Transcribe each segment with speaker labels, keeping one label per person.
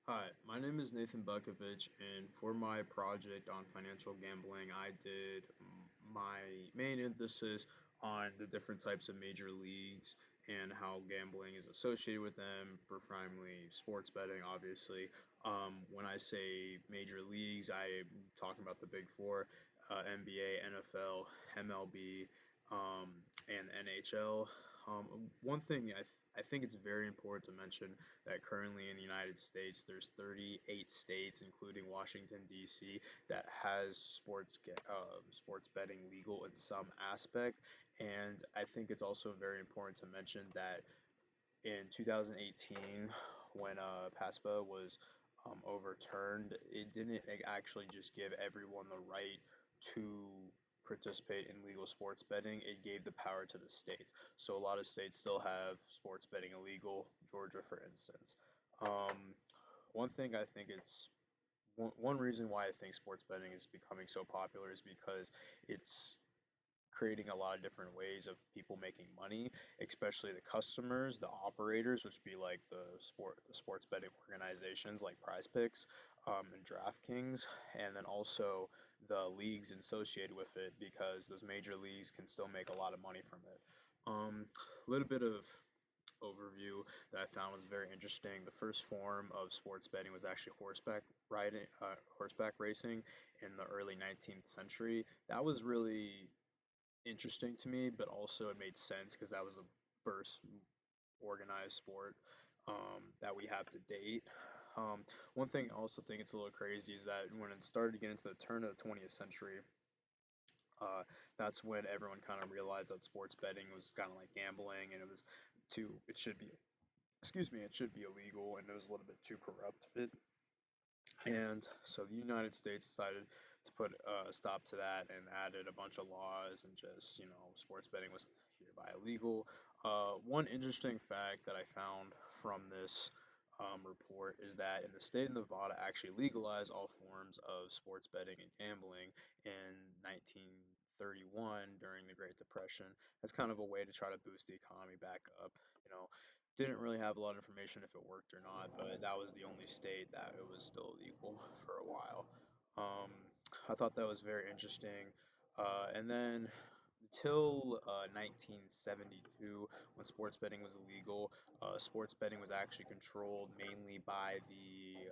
Speaker 1: Hi, my name is Nathan Bukovich, and for my project on financial gambling, I did my main emphasis on the different types of major leagues and how gambling is associated with them, primarily sports betting, obviously. When I say major leagues, I am talking about the big four, NBA, NFL, MLB, and NHL. One thing I think it's very important to mention that currently in the United States, there's 38 states, including Washington D.C., that has sports betting legal in some aspect. And I think it's also very important to mention that in 2018, when PASPA was overturned, it didn't actually just give everyone the right to participate in legal sports betting. It gave the power to the states. So a lot of states still have sports betting illegal. Georgia, for instance. Um, one thing I think it's one reason why I think sports betting is becoming so popular is because it's creating a lot of different ways of people making money, especially the customers, the operators, which be like the sports betting organizations like Prize Picks, and DraftKings, and then also the leagues associated with it because those major leagues can still make a lot of money from it. A little bit of overview that I found was very interesting. The first form of sports betting was actually horseback racing in the early 19th century. That was really interesting to me, but also it made sense because that was the first organized sport that we have to date. One thing I also think it's a little crazy is that when it started to get into the turn of the 20th century, uh, that's when everyone kind of realized that sports betting was kind of like gambling, and it should be, excuse me, it should be illegal, and it was a little bit too corrupt. And so the United States decided to put a stop to that and added a bunch of laws and just, sports betting was hereby illegal. One interesting fact that I found from this report is that in the state of Nevada actually legalized all forms of sports betting and gambling in 1931 during the Great Depression as kind of a way to try to boost the economy back up. You know, didn't really have a lot of information if it worked or not, but that was the only state that it was still illegal for a while. Um, I thought that was very interesting. And then until 1972, when sports betting was illegal, sports betting was actually controlled mainly by the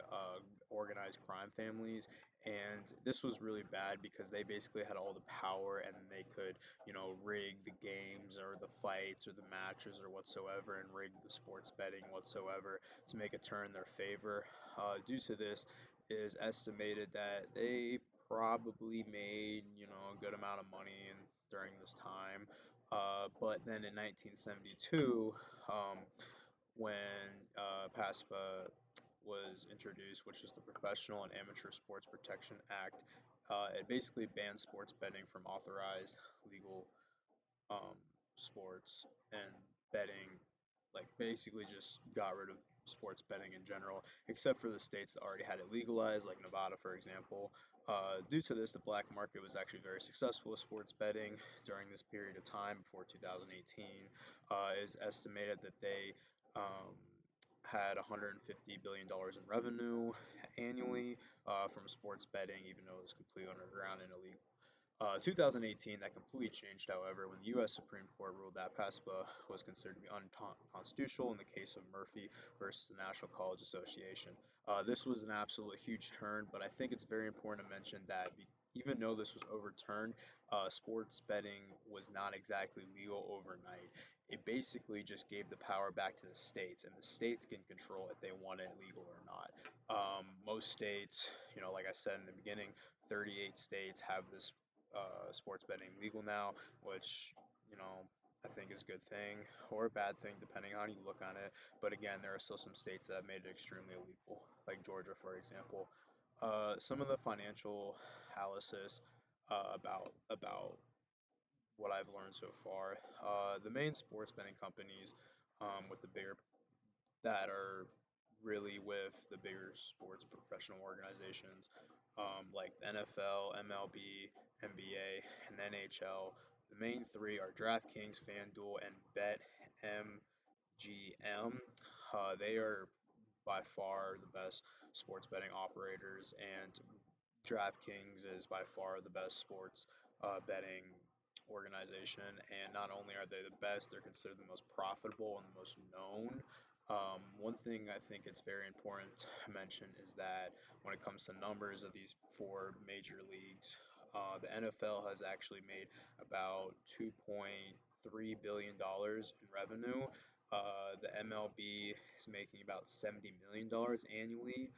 Speaker 1: organized crime families. And this was really bad because they basically had all the power and they could, rig the games or the fights or the matches or whatsoever and rig the sports betting whatsoever to make it turn in their favor. Due to this, it is estimated that they probably made, a good amount of money during this time. But then in 1972, um, when PASPA was introduced, which is the Professional and Amateur Sports Protection Act, it basically banned sports betting from authorized legal um, sports and betting, like basically just got rid of sports betting in general, except for the states that already had it legalized, like Nevada, for example. Due to this, the black market was actually very successful with sports betting during this period of time before 2018. It is estimated that they had $150 billion in revenue annually from sports betting, even though it was completely underground and illegal. 2018, that completely changed, however, when the U.S. Supreme Court ruled that PASPA was considered to be unconstitutional in the case of Murphy versus the National College Association. This was an absolute huge turn, but I think it's very important to mention that even though this was overturned, sports betting was not exactly legal overnight. It basically just gave the power back to the states, and the states can control if they want it legal or not. Most states, like I said in the beginning, 38 states have this sports betting legal now, which I think is a good thing or a bad thing depending on how you look on it. But again, there are still some states that have made it extremely illegal, like Georgia, for example. Some of the financial analysis about what I've learned so far. The main sports betting companies with the bigger that are really with the bigger sports professional organizations like the NFL, MLB, NBA, and NHL. The main three are DraftKings, FanDuel, and BetMGM. They are by far the best sports betting operators, and DraftKings is by far the best sports betting organization. And not only are they the best, they're considered the most profitable and the most known. One thing I think it's very important to mention is that when it comes to numbers of these four major leagues, the NFL has actually made about $2.3 billion in revenue. The MLB is making about $70 million annually.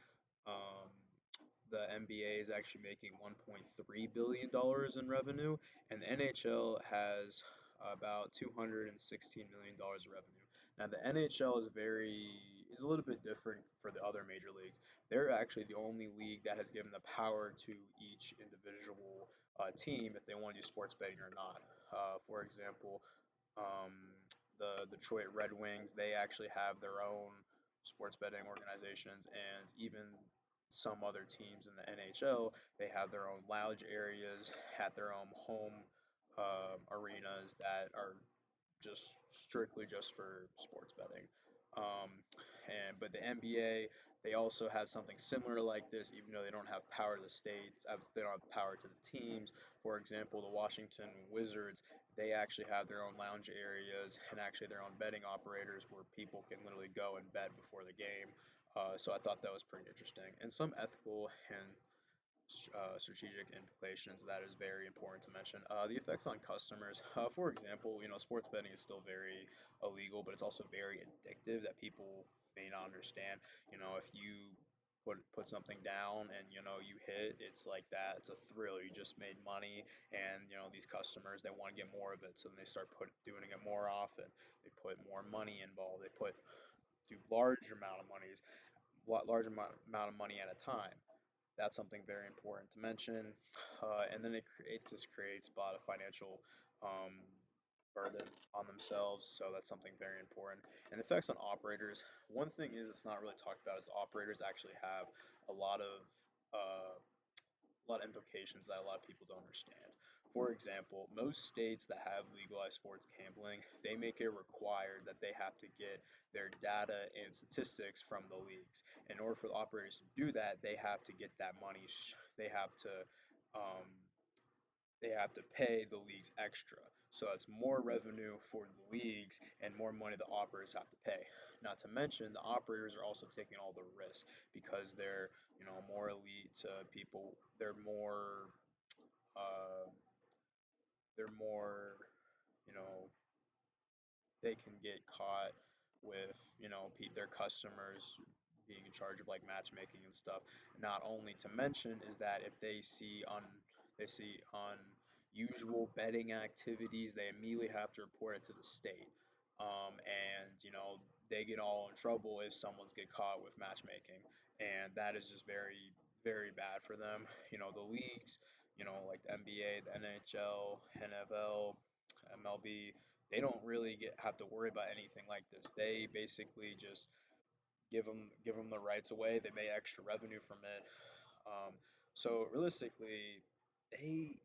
Speaker 1: Um, the NBA is actually making $1.3 billion in revenue, and the NHL has about $216 million in revenue. Now the NHL is a little bit different for the other major leagues. They're actually the only league that has given the power to each individual team if they want to do sports betting or not. For example, um, the Detroit Red Wings, they actually have their own sports betting organizations, and even some other teams in the NHL, they have their own lounge areas at their own home arenas that are just strictly just for sports betting. Um, but the NBA, they also have something similar like this, even though they don't have power to the states, they don't have power to the teams. For example, the Washington Wizards, they actually have their own lounge areas and actually their own betting operators where people can literally go and bet before the game. So I thought that was pretty interesting, and some ethical and strategic implications that is very important to mention. The effects on customers. For example, sports betting is still very illegal, but it's also very addictive that people may not understand. If you put something down and you hit, it's like that. It's a thrill. You just made money, and these customers, they want to get more of it, so then they start doing it more often. They put more money involved. They do large amount of monies, large amount of money at a time. That's something very important to mention. And then it just creates a lot of financial um, burden on themselves. So that's something very important. And effects on operators. One thing is it's not really talked about is the operators actually have a lot of implications that a lot of people don't understand. For example, most states that have legalized sports gambling, they make it required that they have to get their data and statistics from the leagues. In order for the operators to do that, they have to get that money. Um, they have to pay the leagues extra. So it's more revenue for the leagues and more money the operators have to pay. Not to mention the operators are also taking all the risk because they're more elite people. Uh, they're more you know they can get caught with their customers being in charge of like matchmaking and stuff. Not only to mention is that if they see unusual betting activities, they immediately have to report it to the state. And they get all in trouble if someone's get caught with matchmaking, and that is just very very bad for them. The leagues, like the NBA, the NHL, NFL, MLB, they don't really have to worry about anything like this. They basically just give them the rights away. They make extra revenue from it. Um, so realistically, they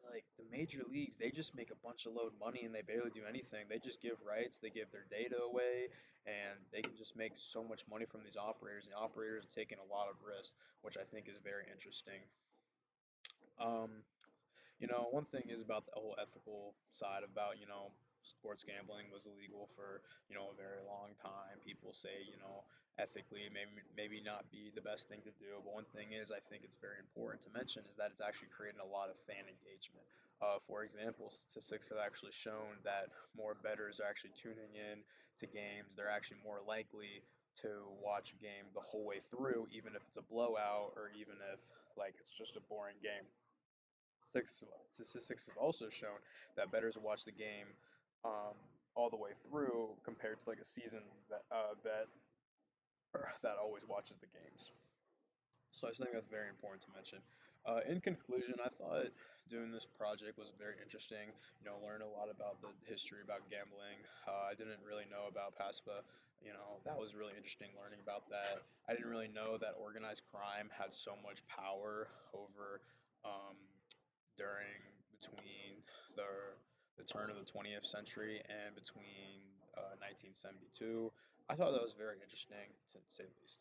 Speaker 1: like the major leagues. They just make a bunch of load money and they barely do anything. They just give rights. They give their data away, and they can just make so much money from these operators. And the operators are taking a lot of risk, which I think is very interesting. Um, one thing is about the whole ethical side about, sports gambling was illegal for, a very long time. People say, ethically maybe not be the best thing to do. But one thing is, I think it's very important to mention is that it's actually creating a lot of fan engagement. For example, statistics have actually shown that more bettors are actually tuning in to games. They're actually more likely to watch a game the whole way through, even if it's a blowout or even if like it's just a boring game. Statistics have also shown that bettors watch the game um, all the way through compared to like a season bet that always watches the games. So I think that's very important to mention. In conclusion, I thought doing this project was very interesting. Learn a lot about the history about gambling. I didn't really know about PASPA. That was really interesting learning about that. I didn't really know that organized crime had so much power over um, during between the the turn of the 20th century and between 1972. I thought that was very interesting, to say the least.